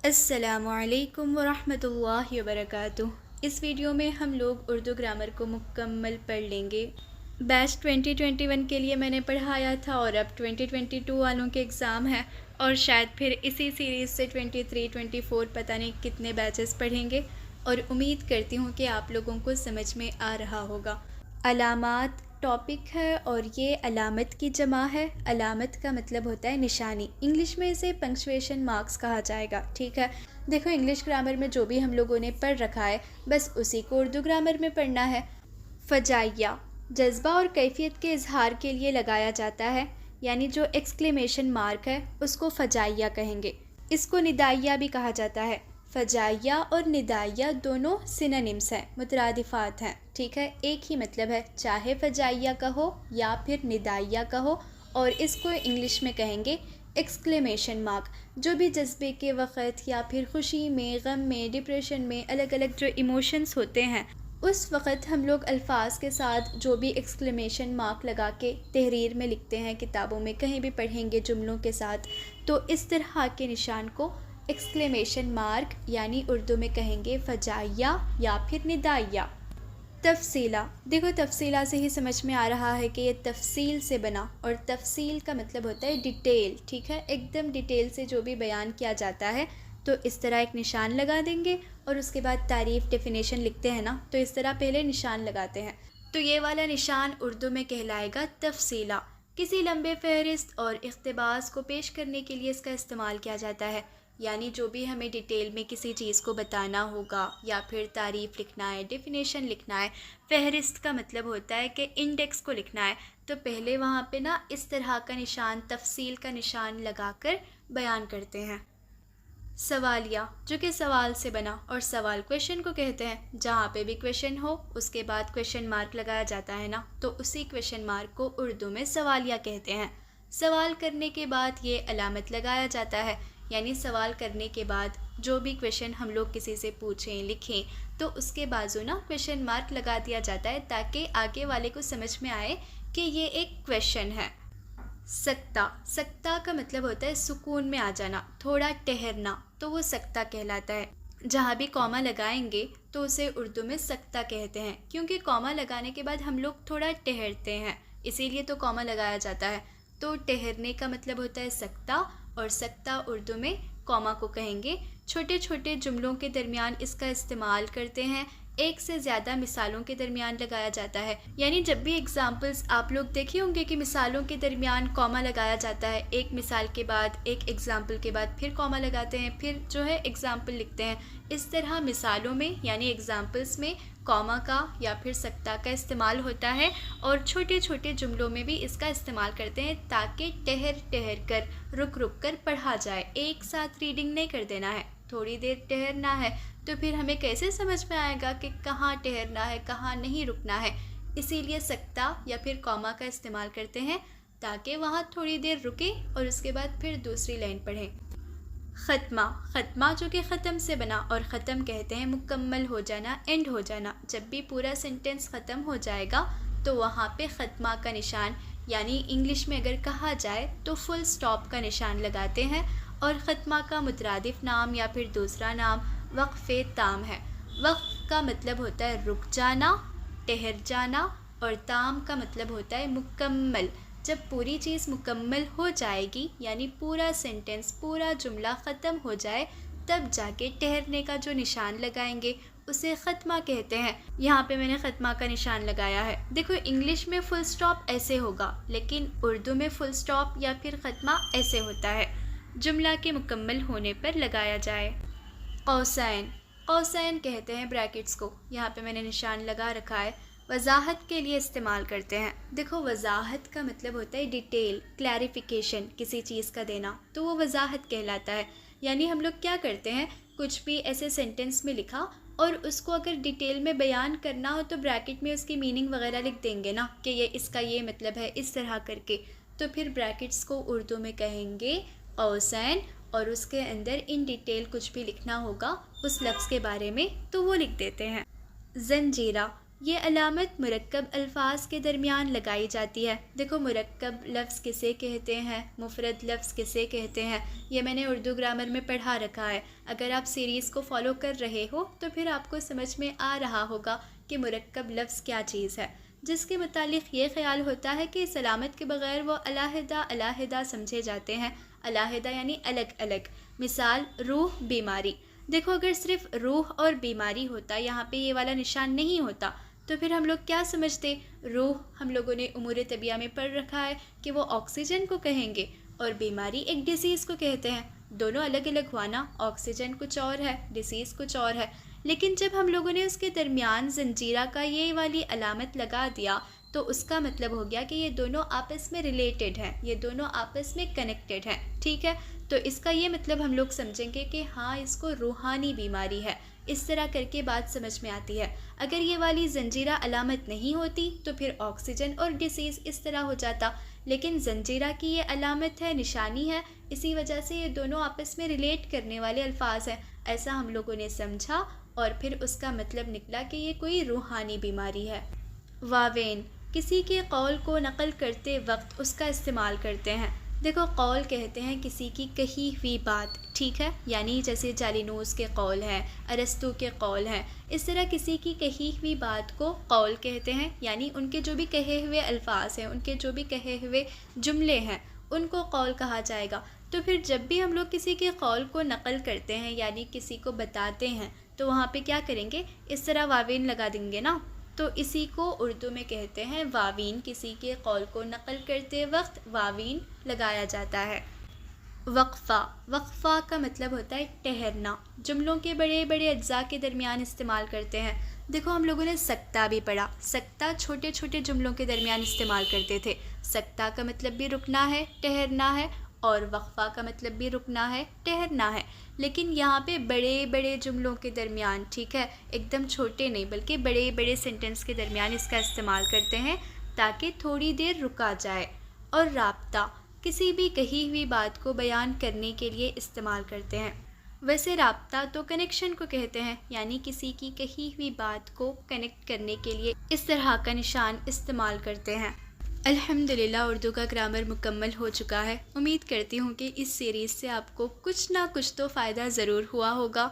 السلام علیکم ورحمۃ اللہ وبرکاتہ۔ اس ویڈیو میں ہم لوگ اردو گرامر کو مکمل پڑھ لیں گے۔ بیچ 2021 کے لیے میں نے پڑھایا تھا اور اب 2022 والوں کے اگزام ہیں اور شاید پھر اسی سیریز سے 23 24 پتہ نہیں کتنے بیچز پڑھیں گے، اور امید کرتی ہوں کہ آپ لوگوں کو سمجھ میں آ رہا ہوگا۔ علامات ٹاپک ہے اور یہ علامت کی جمع ہے۔ علامت کا مطلب ہوتا ہے نشانی، انگلش میں اسے پنکچویشن مارکس کہا جائے گا، ٹھیک ہے۔ دیکھو انگلش گرامر میں جو بھی ہم لوگوں نے پڑھ رکھا ہے بس اسی کو اردو گرامر میں پڑھنا ہے۔ فجائیہ جذبہ اور کیفیت کے اظہار کے لیے لگایا جاتا ہے، یعنی جو ایکسکلیمیشن مارک ہے اس کو فجائیہ کہیں گے۔ اس کو ندائیہ بھی کہا جاتا ہے۔ فجائیہ اور ندائیہ دونوں سینونیمس ہیں، مترادفات ہیں، ٹھیک ہے، ایک ہی مطلب ہے، چاہے فجائیہ کہو یا پھر ندائیہ کہو، اور اس کو انگلش میں کہیں گے ایکسکلیمیشن مارک۔ جو بھی جذبے کے وقت یا پھر خوشی میں، غم میں، ڈپریشن میں، الگ الگ جو ایموشنز ہوتے ہیں اس وقت ہم لوگ الفاظ کے ساتھ جو بھی ایکسکلیمیشن مارک لگا کے تحریر میں لکھتے ہیں، کتابوں میں کہیں بھی پڑھیں گے جملوں کے ساتھ، تو اس طرح کے نشان کو ایکسکلیمیشن مارک یعنی اردو میں کہیں گے فجائیہ یا پھر ندائیہ۔ تفصیلہ، دیکھو تفصیلہ سے ہی سمجھ میں آ رہا ہے کہ یہ تفصیل سے بنا، اور تفصیل کا مطلب ہوتا ہے ڈیٹیل، ٹھیک ہے، ایک دم ڈیٹیل سے جو بھی بیان کیا جاتا ہے تو اس طرح ایک نشان لگا دیں گے، اور اس کے بعد تعریف ڈیفینیشن لکھتے ہیں نا تو اس طرح پہلے نشان لگاتے ہیں، تو یہ والا نشان اردو میں کہلائے گا تفصیلہ۔ کسی لمبے فہرست اور اقتباس کو پیش کرنے کے لیے اس کا استعمال کیا جاتا ہے، یعنی جو بھی ہمیں ڈیٹیل میں کسی چیز کو بتانا ہوگا یا پھر تعریف لکھنا ہے، ڈیفینیشن لکھنا ہے۔ فہرست کا مطلب ہوتا ہے کہ انڈیکس کو لکھنا ہے، تو پہلے وہاں پہ نا اس طرح کا نشان، تفصیل کا نشان لگا کر بیان کرتے ہیں۔ سوالیہ، جو کہ سوال سے بنا، اور سوال کویشچن کو کہتے ہیں، جہاں پہ بھی کویشچن ہو اس کے بعد کویشچن مارک لگایا جاتا ہے نا، تو اسی کویشچن مارک کو اردو میں سوالیہ کہتے ہیں۔ سوال کرنے کے بعد یہ علامت لگایا جاتا ہے، یعنی سوال کرنے کے بعد جو بھی کویشچن ہم لوگ کسی سے پوچھیں، لکھیں، تو اس کے بازو نا کویشچن مارک لگا دیا جاتا ہے تاکہ آگے والے کو سمجھ میں آئے کہ یہ ایک کویشچن ہے۔ سکتہ، سکتہ کا مطلب ہوتا ہے سکون میں آ جانا، تھوڑا ٹہرنا، تو وہ سکتہ کہلاتا ہے۔ جہاں بھی کوما لگائیں گے تو اسے اردو میں سکتہ کہتے ہیں، کیونکہ کوما لگانے کے بعد ہم لوگ تھوڑا ٹہرتے ہیں، اسی لیے تو کوما لگایا جاتا ہے۔ تو ٹہرنے کا مطلب ہوتا ہے سکتہ، اور سکتہ اردو میں کوما کو کہیں گے۔ چھوٹے چھوٹے جملوں کے درمیان اس کا استعمال کرتے ہیں، ایک سے زیادہ مثالوں کے درمیان لگایا جاتا ہے، یعنی جب بھی ایگزامپلس آپ لوگ دیکھے ہوں گے کہ مثالوں کے درمیان کوما لگایا جاتا ہے، ایک مثال کے بعد ایک ایگزامپل کے بعد پھر کوما لگاتے ہیں، پھر جو ہے ایگزامپل لکھتے ہیں، اس طرح مثالوں میں یعنی ایگزامپلس میں کوما کا یا پھر سکتہ کا استعمال ہوتا ہے، اور چھوٹے چھوٹے جملوں میں بھی اس کا استعمال کرتے ہیں تاکہ ٹہر ٹہر کر، رک رک کر پڑھا جائے، ایک ساتھ ریڈنگ نہیں کر دینا ہے، تھوڑی دیر ٹہرنا ہے، تو پھر ہمیں کیسے سمجھ میں آئے گا کہ کہاں ٹہرنا ہے، کہاں نہیں رکنا ہے، اسی لیے سکتہ یا پھر کوما کا استعمال کرتے ہیں تاکہ وہاں تھوڑی دیر رکیں اور اس کے بعد پھر دوسری لائن پڑھیں۔ ختمہ، ختمہ جو کہ ختم سے بنا، اور ختم کہتے ہیں مکمل ہو جانا، اینڈ ہو جانا، جب بھی پورا سینٹنس ختم ہو جائے گا تو وہاں پہ ختمہ کا نشان، یعنی انگلش میں اگر کہا جائے تو فل سٹاپ کا نشان لگاتے ہیں، اور ختمہ کا مترادف نام یا پھر دوسرا نام وقف تام ہے۔ وقف کا مطلب ہوتا ہے رک جانا، ٹہر جانا، اور تام کا مطلب ہوتا ہے مکمل۔ جب پوری چیز مکمل ہو جائے گی، یعنی پورا سینٹنس، پورا جملہ ختم ہو جائے، تب جا کے ٹہرنے کا جو نشان لگائیں گے اسے ختمہ کہتے ہیں۔ یہاں پہ میں نے ختمہ کا نشان لگایا ہے۔ دیکھو انگلش میں فل سٹاپ ایسے ہوگا، لیکن اردو میں فل سٹاپ یا پھر ختمہ ایسے ہوتا ہے، جملہ کے مکمل ہونے پر لگایا جائے۔ قوسین، قوسین کہتے ہیں بریکٹس کو، یہاں پہ میں نے نشان لگا رکھا ہے، وضاحت کے لیے استعمال کرتے ہیں۔ دیکھو وضاحت کا مطلب ہوتا ہے ڈیٹیل، کلیریفیکیشن کسی چیز کا دینا، تو وہ وضاحت کہلاتا ہے۔ یعنی ہم لوگ کیا کرتے ہیں، کچھ بھی ایسے سینٹنس میں لکھا اور اس کو اگر ڈیٹیل میں بیان کرنا ہو تو بریکٹ میں اس کی میننگ وغیرہ لکھ دیں گے نا، کہ یہ اس کا یہ مطلب ہے، اس طرح کر کے، تو پھر بریکٹس کو اردو میں کہیں گے قوسین، اور اس کے اندر ان ڈیٹیل کچھ بھی لکھنا ہوگا اس لفظ کے بارے میں تو وہ لکھ دیتے ہیں۔ زنجیرہ، یہ علامت مرکب الفاظ کے درمیان لگائی جاتی ہے۔ دیکھو مرکب لفظ کسے کہتے ہیں، مفرد لفظ کسے کہتے ہیں، یہ میں نے اردو گرامر میں پڑھا رکھا ہے۔ اگر آپ سیریز کو فالو کر رہے ہو تو پھر آپ کو سمجھ میں آ رہا ہوگا کہ مرکب لفظ کیا چیز ہے، جس کے متعلق یہ خیال ہوتا ہے کہ اس علامت کے بغیر وہ علیحدہ علیحدہ سمجھے جاتے ہیں۔ علیحدہ یعنی الگ الگ۔ مثال روح، بیماری۔ دیکھو اگر صرف روح اور بیماری ہوتا، یہاں پہ یہ والا نشان نہیں ہوتا، تو پھر ہم لوگ کیا سمجھتے؟ روح ہم لوگوں نے امور طبیعہ میں پڑھ رکھا ہے کہ وہ آکسیجن کو کہیں گے، اور بیماری ایک ڈیزیز کو کہتے ہیں۔ دونوں الگ الگ ہوا نا، آکسیجن کچھ اور ہے، ڈیزیز کچھ اور ہے۔ لیکن جب ہم لوگوں نے اس کے درمیان زنجیرہ کا یہ والی علامت لگا دیا تو اس کا مطلب ہو گیا کہ یہ دونوں آپس میں ریلیٹڈ ہیں، یہ دونوں آپس میں کنیکٹڈ ہیں، ٹھیک ہے؟ تو اس کا یہ مطلب ہم لوگ سمجھیں گے کہ ہاں اس کو روحانی بیماری ہے۔ اس طرح کر کے بات سمجھ میں آتی ہے۔ اگر یہ والی زنجیرہ علامت نہیں ہوتی تو پھر آکسیجن اور ڈیزیز اس طرح ہو جاتا، لیکن زنجیرہ کی یہ علامت ہے، نشانی ہے، اسی وجہ سے یہ دونوں آپس میں ریلیٹ کرنے والے الفاظ ہیں۔ ایسا ہم لوگوں نے سمجھا اور پھر اس کا مطلب نکلا کہ یہ کوئی روحانی بیماری ہے۔ واوین، کسی کے قول کو نقل کرتے وقت اس کا استعمال کرتے ہیں۔ دیکھو قول کہتے ہیں کسی کی کہی ہوئی بات، ٹھیک ہے؟ یعنی جیسے جالینوس کے قول ہیں، ارسطو کے قول ہیں، اس طرح کسی کی کہی ہوئی بات کو قول کہتے ہیں، یعنی ان کے جو بھی کہے ہوئے الفاظ ہیں، ان کے جو بھی کہے ہوئے جملے ہیں، ان کو قول کہا جائے گا۔ تو پھر جب بھی ہم لوگ کسی کے قول کو نقل کرتے ہیں یعنی کسی کو بتاتے ہیں تو وہاں پہ کیا کریں گے؟ اس طرح واوین لگا دیں گے نا۔ تو اسی کو اردو میں کہتے ہیں واوین، کسی کے قول کو نقل کرتے وقت واوین لگایا جاتا ہے۔ وقفہ، وقفہ کا مطلب ہوتا ہے ٹھہرنا، جملوں کے بڑے بڑے اجزاء کے درمیان استعمال کرتے ہیں۔ دیکھو ہم لوگوں نے سکتہ بھی پڑھا، سکتہ چھوٹے چھوٹے جملوں کے درمیان استعمال کرتے تھے۔ سکتہ کا مطلب بھی رکنا ہے، ٹھہرنا ہے، اور وقفہ کا مطلب بھی رکنا ہے، ٹھہرنا ہے۔ لیکن یہاں پہ بڑے بڑے جملوں کے درمیان، ٹھیک ہے، ایک دم چھوٹے نہیں بلکہ بڑے بڑے سینٹنس کے درمیان اس کا استعمال کرتے ہیں تاکہ تھوڑی دیر رکا جائے۔ اور رابطہ، کسی بھی کہی ہوئی بات کو بیان کرنے کے لیے استعمال کرتے ہیں۔ ویسے رابطہ تو کنیکشن کو کہتے ہیں، یعنی کسی کی کہی ہوئی بات کو کنیکٹ کرنے کے لیے اس طرح کا نشان استعمال کرتے ہیں۔ الحمدللہ اردو کا گرامر مکمل ہو چکا ہے۔ امید کرتی ہوں کہ اس سیریز سے آپ کو کچھ نہ کچھ تو فائدہ ضرور ہوا ہوگا۔